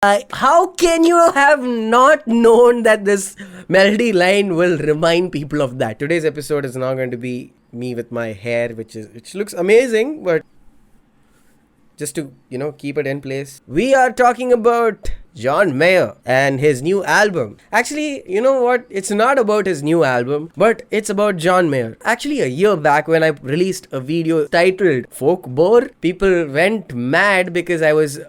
How can you have not known that this melody line will remind people of that? Today's episode is now going to be me with my hair, which looks amazing, but just to keep it in place, we are talking about John Mayer and his new album. Actually, you know what, it's not about his new album, but it's about John Mayer. Actually, a year back when I released a video titled Folk Bore, people went mad because I was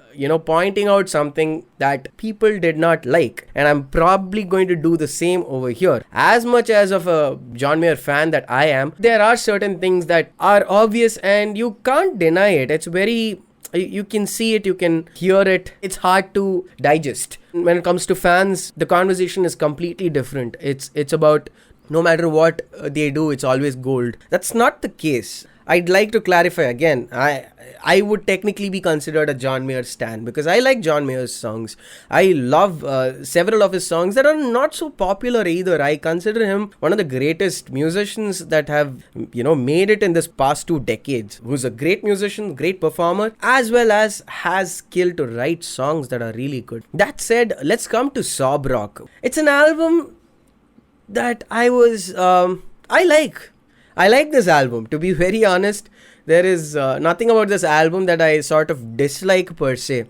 pointing out something that people did not like, and I'm probably going to do the same over here. As much as of a John Mayer fan that I am, there are certain things that are obvious and you can't deny it. It's very, you can see it, you can hear it, it's hard to digest. When it comes to fans, the conversation is completely different. It's about, no matter what they do, it's always gold. That's not the case. I'd like to clarify again. I would technically be considered a John Mayer stan because I like John Mayer's songs. I love several of his songs that are not so popular either. I consider him one of the greatest musicians that have made it in this past 2 decades. Who's a great musician, great performer, as well as has skill to write songs that are really good. That said, let's come to Sob Rock. It's an album that I like this album. To be very honest, there is nothing about this album that I sort of dislike per se.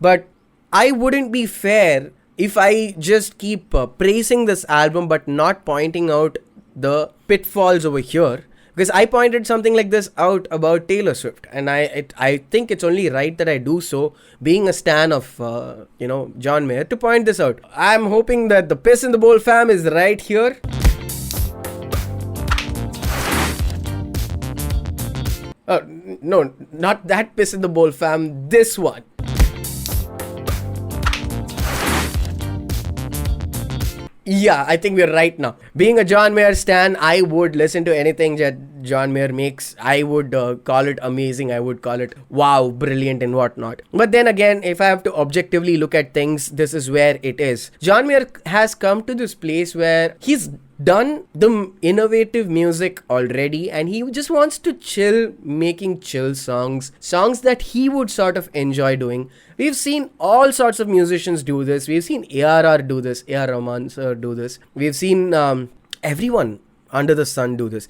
But I wouldn't be fair if I just keep praising this album but not pointing out the pitfalls over here. Because I pointed something like this out about Taylor Swift, and I think it's only right that I do so, being a stan of John Mayer, to point this out. I'm hoping that the Piss in the Bowl fam is right here. No, not that Piss in the Bowl fam, this one. Yeah, I think we're right now. Being a John Mayer stan, I would listen to anything that John Mayer makes. I would call it amazing. I would call it wow, brilliant and whatnot. But then again, if I have to objectively look at things, this is where it is. John Mayer has come to this place where he's done the innovative music already and he just wants to chill, making chill songs that he would sort of enjoy doing. We've seen all sorts of musicians do this. We've seen ARR do this, AR Rahman sir do this. We've seen everyone under the sun do this.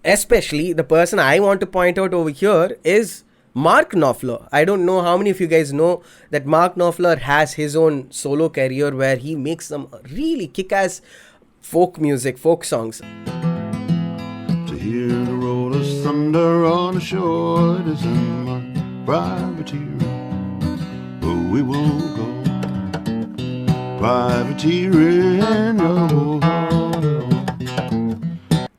Especially the person I want to point out over here is Mark Knopfler. I don't know how many of you guys know that Mark Knopfler has his own solo career where he makes some really kick-ass folk music, folk songs. To hear the roll of thunder on the shore, it isn't my privateer, but we will go privateering.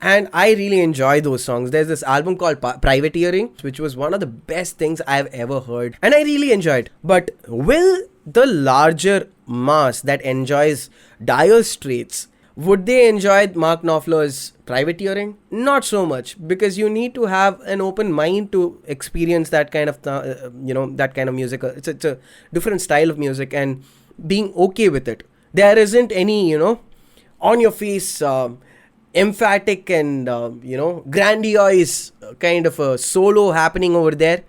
And I really enjoy those songs. There's this album called Privateering, which was one of the best things I've ever heard, and I really enjoyed. But will the larger mass that enjoys Dire Straits, would they enjoy Mark Knopfler's Privateering? Not so much, because you need to have an open mind to experience that kind of that kind of music. It's a different style of music, and being okay with it. There isn't any on your face emphatic and grandiose kind of a solo happening over there.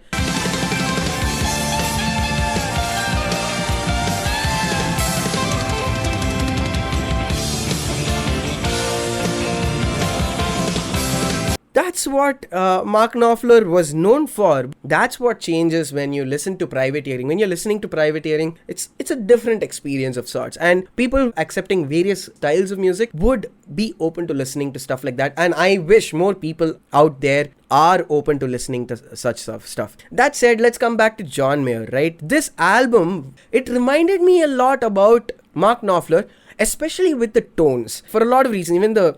That's what Mark Knopfler was known for. That's what changes when you listen to Privateering. When you're listening to Privateering, it's a different experience of sorts. And people accepting various styles of music would be open to listening to stuff like that. And I wish more people out there are open to listening to such stuff. That said, let's come back to John Mayer, right? This album, it reminded me a lot about Mark Knopfler, especially with the tones. For a lot of reasons. Even the...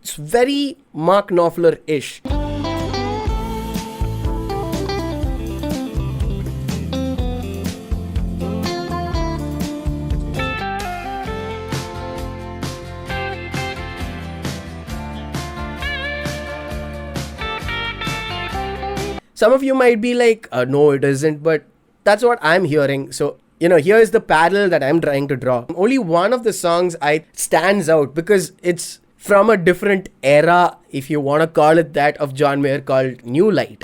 It's very Mark Knopfler-ish. Some of you might be like, no, it isn't, but that's what I'm hearing. So, here is the parallel that I'm trying to draw. Only one of the songs stands out because it's from a different era, if you want to call it that, of John Mayer, called New Light.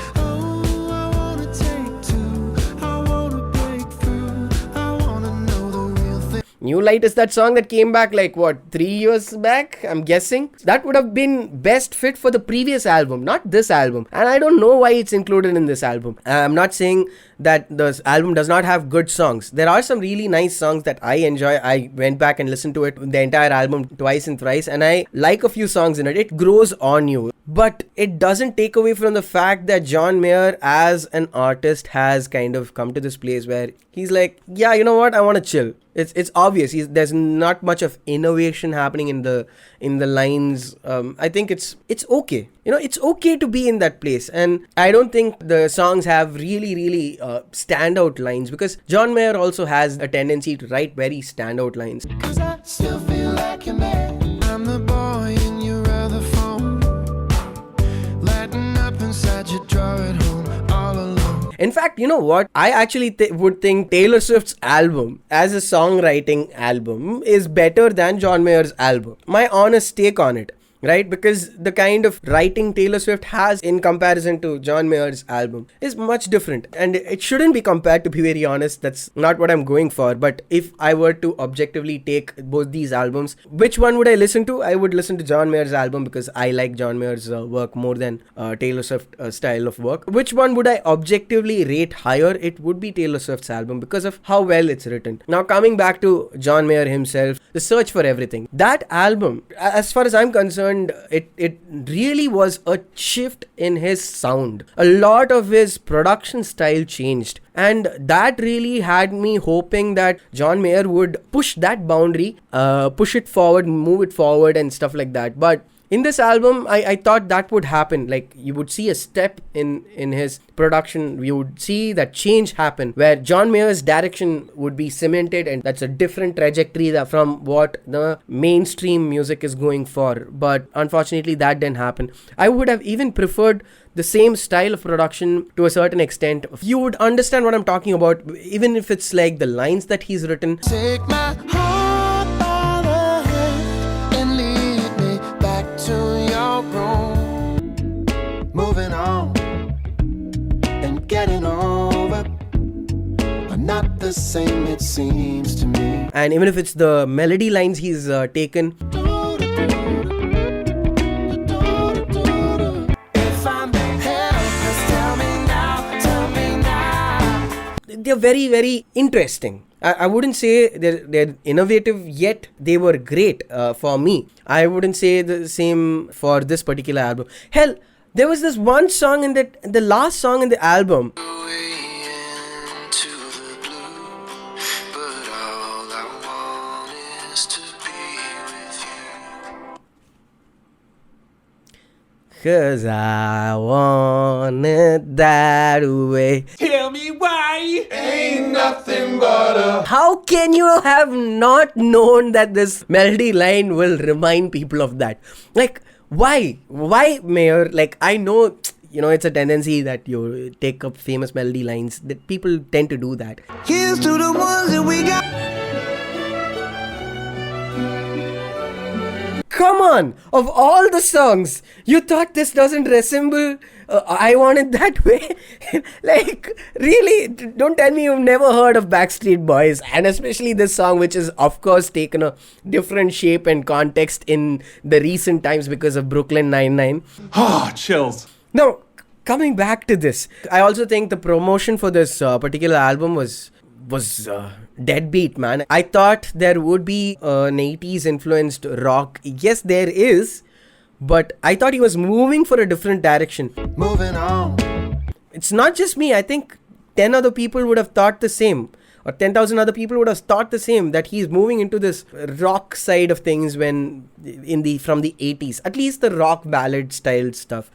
New Light is that song that came back like what, 3 years back, I'm guessing. That would have been best fit for the previous album, not this album. And I don't know why it's included in this album. I'm not saying that this album does not have good songs. There are some really nice songs that I enjoy. I went back and listened to it, the entire album, twice and thrice, and I like a few songs in it. It grows on you. But it doesn't take away from the fact that John Mayer as an artist has kind of come to this place where he's like, yeah, you know what, I want to chill. It's obvious. There's not much of innovation happening in the lines. I think it's okay. It's okay to be in that place. And I don't think the songs have really standout lines, because John Mayer also has a tendency to write very standout lines. 'Cause I still feel like you're mad. I'm the boy in your other phone, lighting up inside your drawer at home, all alone. In fact, you know what? I actually would think Taylor Swift's album as a songwriting album is better than John Mayer's album. My honest take on it. Right? Because the kind of writing Taylor Swift has in comparison to John Mayer's album is much different. And it shouldn't be compared, to be very honest. That's not what I'm going for. But if I were to objectively take both these albums, which one would I listen to? I would listen to John Mayer's album because I like John Mayer's work more than Taylor Swift's style of work. Which one would I objectively rate higher? It would be Taylor Swift's album because of how well it's written. Now, coming back to John Mayer himself, The Search for Everything. That album, as far as I'm concerned, it really was a shift in his sound. A lot of his production style changed, and that really had me hoping that John Mayer would push that boundary, push it forward, move it forward and stuff like that. But in this album, I thought that would happen. Like, you would see a step in his production. You would see that change happen, where John Mayer's direction would be cemented, and that's a different trajectory from what the mainstream music is going for. But unfortunately, that didn't happen. I would have even preferred the same style of production to a certain extent. You would understand what I'm talking about, even if it's like the lines that he's written. Take my heart by the hand and lead me back to your room. Moving on and getting over are not the same, it seems to me. And even if it's the melody lines he's taken, If I'm helpless, tell me now. they're very interesting. I wouldn't say they're innovative, yet they were great for me. I wouldn't say the same for this particular album. Hell, there was this one song in the last song in the album. Way into the blue, but all I want is to be with you. 'Cause I want it that way. Tell me why. Ain't nothing but a... How can you have not known that this melody line will remind people of that? Like, why? Why, Mayer? Like, I know, it's a tendency that you take up famous melody lines, that people tend to do that. Here's to the ones that we got. Come on! Of all the songs, you thought this doesn't resemble I Want It That Way? Like, really? Don't tell me you've never heard of Backstreet Boys, and especially this song, which is, of course, taken a different shape and context in the recent times because of Brooklyn Nine-Nine. Chills. Now, coming back to this, I also think the promotion for this particular album was deadbeat, man. I thought there would be an 80s influenced rock. Yes, there is, but I thought he was moving for a different direction. Moving on. It's not just me. I think 10 other people would have thought the same, or 10,000 other people would have thought the same, that he's moving into this rock side of things from the 80s, at least the rock ballad style stuff.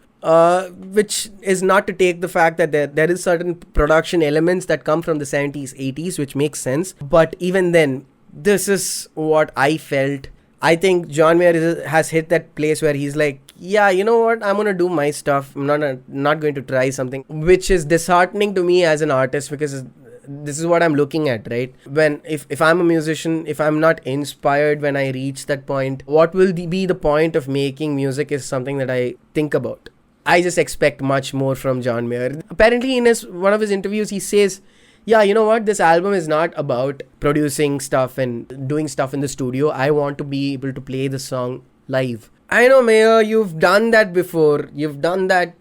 Which is not to take the fact that there is certain production elements that come from the 70s, 80s, which makes sense. But even then, this is what I felt. I think John Mayer has hit that place where he's like, yeah, you know what, I'm going to do my stuff. I'm not going to try something, which is disheartening to me as an artist, because this is what I'm looking at, right? When if I'm a musician, if I'm not inspired when I reach that point, what will be the point of making music is something that I think about. I just expect much more from John Mayer. Apparently, in one of his interviews, he says, yeah, you know what? This album is not about producing stuff and doing stuff in the studio. I want to be able to play the song live. I know, Mayor, you've done that before. You've done that.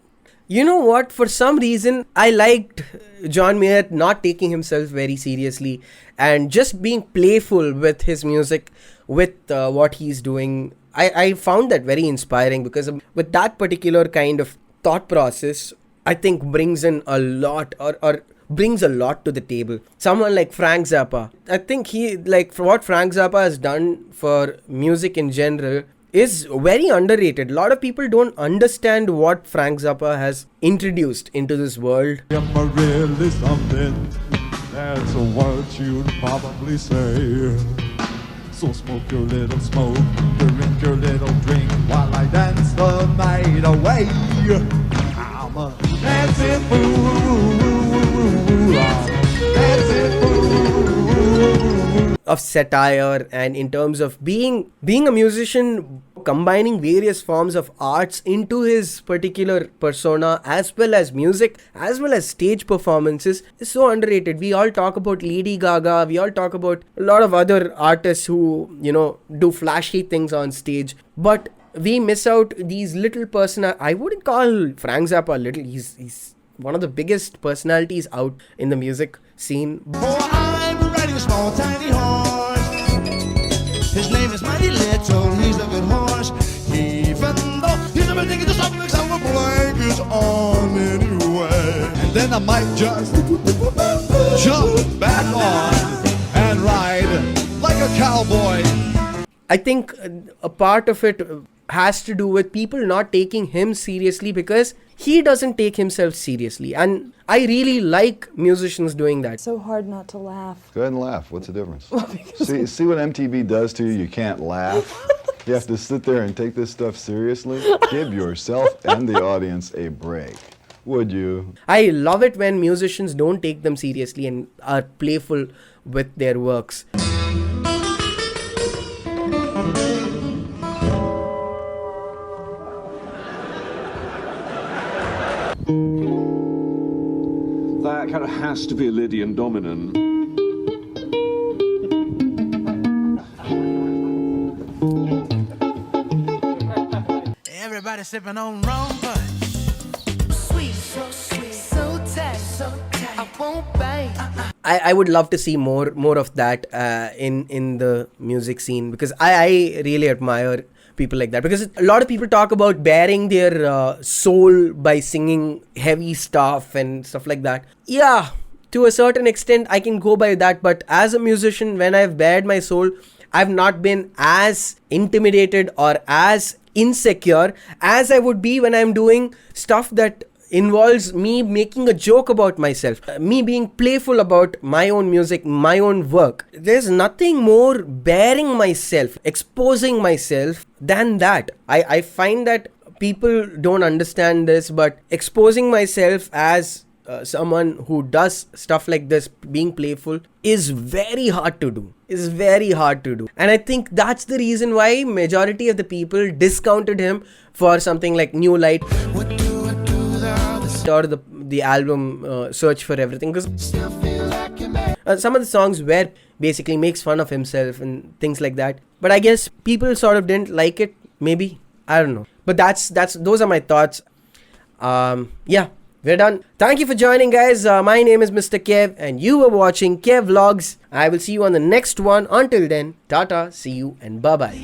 You know what? For some reason, I liked John Mayer not taking himself very seriously and just being playful with his music, with what he's doing. I found that very inspiring because with that particular kind of thought process, I think brings in a lot or brings a lot to the table. Someone like Frank Zappa, I think for what Frank Zappa has done for music in general is very underrated. A lot of people don't understand what Frank Zappa has introduced into this world. Am I really something? That's what you'd probably say. So smoke your little smoke, drink your little drink, while I dance the night away. I'm a dancing fool, dancing fool. Of satire, and in terms of being a musician, combining various forms of arts into his particular persona, as well as music, as well as stage performances, is so underrated. We all talk about Lady Gaga, we all talk about a lot of other artists who, do flashy things on stage, but we miss out these little I wouldn't call Frank Zappa little. He's one of the biggest personalities out in the music scene. Oh, I'm riding a small tiny horse. His name is Mighty Little, he's a good horse. Even though he's never taking the subjects of a blankets on anyway. And then I might just jump back on and ride like a cowboy. I think a part of it has to do with people not taking him seriously because he doesn't take himself seriously. And I really like musicians doing that. So hard not to laugh. Go ahead and laugh. What's the difference? See what MTV does to you? You can't laugh. You have to sit there and take this stuff seriously. Give yourself and the audience a break. Would you? I love it when musicians don't take them seriously and are playful with their works. That kind of has to be a Lydian dominant. Everybody sipping on rum punch. Sweet, so tight, I won't bite. I would love to see more of that in the music scene because I really admire people like that, because a lot of people talk about bearing their soul by singing heavy stuff and stuff like that. Yeah, to a certain extent I can go by that, but as a musician, when I've bared my soul, I've not been as intimidated or as insecure as I would be when I'm doing stuff that involves me making a joke about myself, me being playful about my own music, my own work. There's nothing more bearing myself, exposing myself than that. I find that people don't understand this, but exposing myself as someone who does stuff like this, being playful, is very hard to do. And I think that's the reason why majority of the people discounted him for something like New Light or the album Search for Everything, because some of the songs were basically makes fun of himself and things like that. But I guess people sort of didn't like it, maybe, I don't know. But those are my thoughts. Yeah, we're done. Thank you for joining, guys. My name is Mr. Kev and you were watching Kev Vlogs. I will see you on the next one. Until then, tata, see you and bye bye.